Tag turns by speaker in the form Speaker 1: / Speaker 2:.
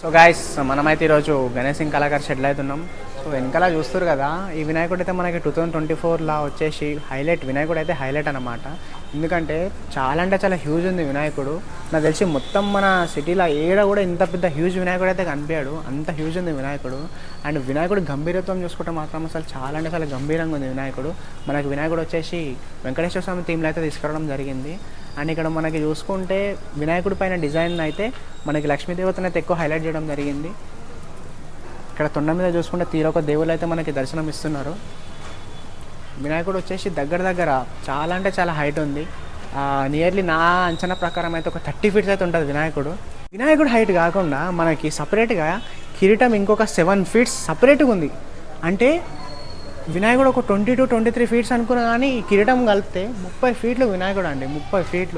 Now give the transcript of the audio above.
Speaker 1: So guys మనమైతే ఈరోజు గణేష్ సింగ్ కళాకార్ షెడ్లో అయితే ఉన్నాం. సో వెనకాల చూస్తారు కదా, ఈ వినాయకుడు అయితే మనకి 2024లా వచ్చేసి వినాయకుడు అయితే హైలైట్ అనమాట. ఎందుకంటే చాలా అంటే చాలా హ్యూజ్ ఉంది వినాయకుడు. నాకు తెలిసి మొత్తం మన సిటీలో ఏడ కూడా ఇంత పెద్ద హ్యూజ్ వినాయకుడు అయితే కనిపించాడు, అంత హ్యూజ్ ఉంది వినాయకుడు. అండ్ వినాయకుడు గంభీరత్వం చూసుకుంటే మాత్రం అసలు చాలా అంటే చాలా గంభీరంగా ఉంది వినాయకుడు. మనకి వినాయకుడు వచ్చేసి వెంకటేశ్వర స్వామి థీమ్లో అయితే తీసుకురావడం జరిగింది. అండ్ ఇక్కడ మనకి చూసుకుంటే వినాయకుడి పైన డిజైన్ అయితే మనకి లక్ష్మీదేవతను అయితే ఎక్కువ హైలైట్ చేయడం జరిగింది. ఇక్కడ తొండ మీద చూసుకుంటే తీరొక దేవుళ్ళు అయితే మనకి దర్శనం ఇస్తున్నారు. వినాయకుడు వచ్చేసి దగ్గర చాలా అంటే చాలా హైట్ ఉంది. నియర్లీ నా అంచనా ప్రకారం అయితే ఒక 30 feet అయితే ఉంటుంది వినాయకుడు హైట్ కాకుండా మనకి సపరేట్గా కిరీటం ఇంకొక 7 feet సపరేట్గా ఉంది. అంటే వినాయకుడు ఒక 20 to 23 feet అనుకున్నా కానీ ఈ కిరీటం కలిపితే 30 feet వినాయకుడు అండి, 30 feet.